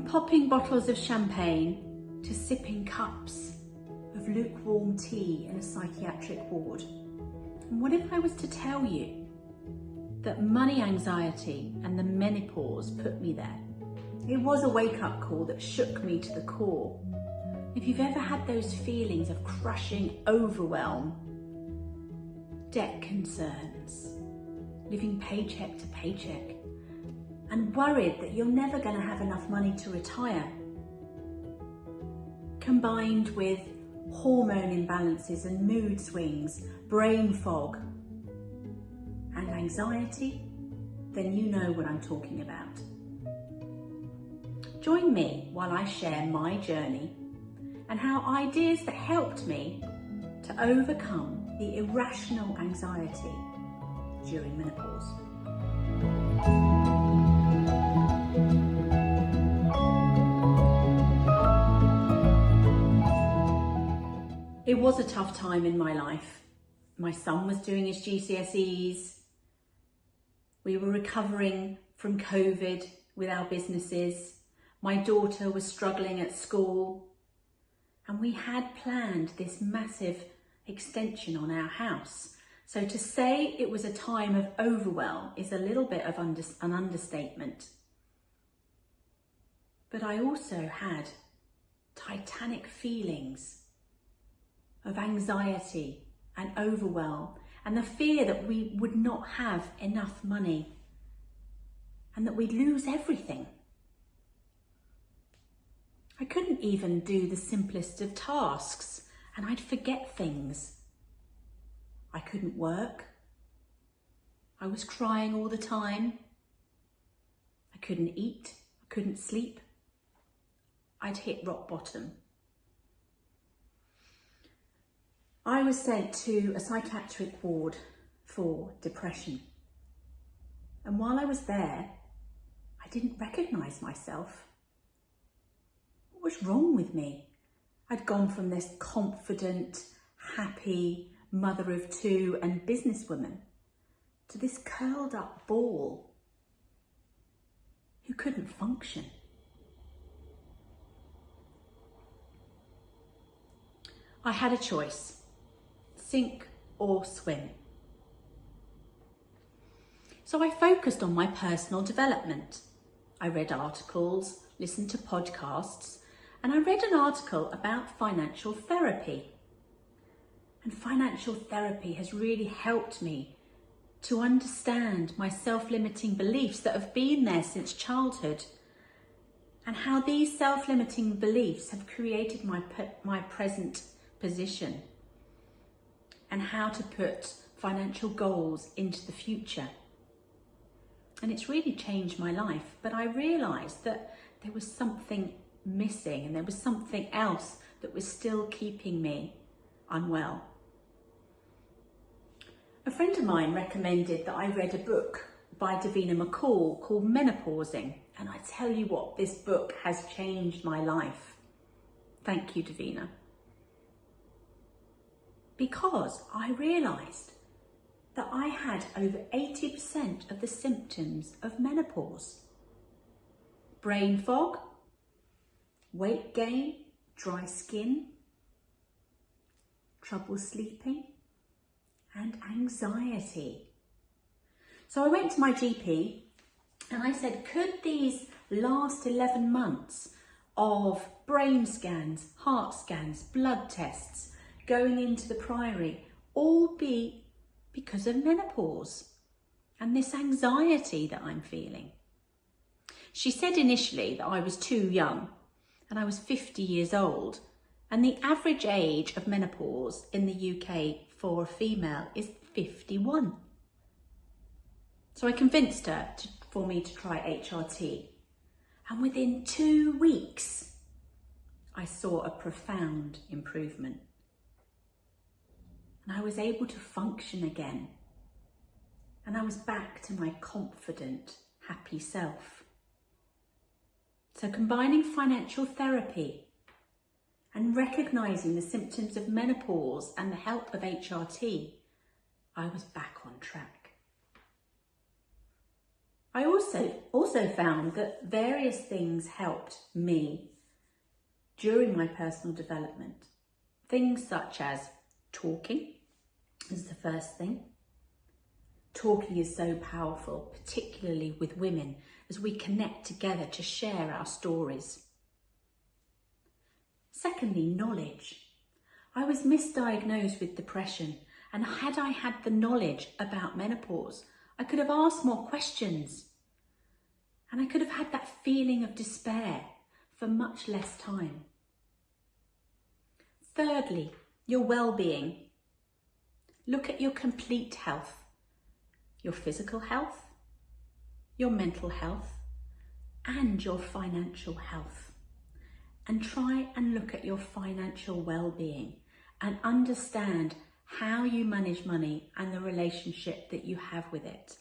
From popping bottles of champagne to sipping cups of lukewarm tea in a psychiatric ward. And what if I was to tell you that money anxiety and the menopause put me there? It was a wake-up call that shook me to the core. If you've ever had those feelings of crushing overwhelm, debt concerns, living paycheck to paycheck, and worried that you're never going to have enough money to retire, combined with hormone imbalances and mood swings, brain fog, and anxiety, then you know what I'm talking about. Join me while I share my journey and how ideas that helped me to overcome the irrational anxiety during menopause. It was a tough time in my life. My son was doing his GCSEs. We were recovering from COVID with our businesses. My daughter was struggling at school. And we had planned this massive extension on our house. So to say it was a time of overwhelm is a little bit of an understatement. But I also had titanic feelings of anxiety and overwhelm and the fear that we would not have enough money and that we'd lose everything. I couldn't even do the simplest of tasks and I'd forget things. I couldn't work. I was crying all the time. I couldn't eat. I couldn't sleep. I'd hit rock bottom. I was sent to a psychiatric ward for depression. And while I was there, I didn't recognise myself. What was wrong with me? I'd gone from this confident, happy mother of two and businesswoman to this curled up ball who couldn't function. I had a choice. Sink or swim. So I focused on my personal development. I read articles, listened to podcasts, and I read an article about financial therapy. And financial therapy has really helped me to understand my self-limiting beliefs that have been there since childhood and how these self-limiting beliefs have created my present position, and how to put financial goals into the future. And it's really changed my life, but I realised that there was something missing and there was something else that was still keeping me unwell. A friend of mine recommended that I read a book by Davina McCall called Menopausing, and I tell you what, this book has changed my life. Thank you, Davina. Because I realised that I had over 80% of the symptoms of menopause. Brain fog, weight gain, dry skin, trouble sleeping, and anxiety. So I went to my GP and I said, could these last 11 months of brain scans, heart scans, blood tests, going into the Priory, all be because of menopause and this anxiety that I'm feeling? She said initially that I was too young and I was 50 years old, and the average age of menopause in the UK for a female is 51. So I convinced her for me to try HRT, and within 2 weeks I saw a profound improvement. And I was able to function again. And I was back to my confident, happy self. So combining financial therapy and recognising the symptoms of menopause and the help of HRT, I was back on track. I also found that various things helped me during my personal development. Things such as talking is the first thing. Talking is so powerful, particularly with women, as we connect together to share our stories. Secondly, knowledge. I was misdiagnosed with depression, and had I had the knowledge about menopause, I could have asked more questions, and I could have had that feeling of despair for much less time. Thirdly, your well-being. Look at your complete health, your physical health, your mental health, and your financial health. And try and look at your financial well-being and understand how you manage money and the relationship that you have with it.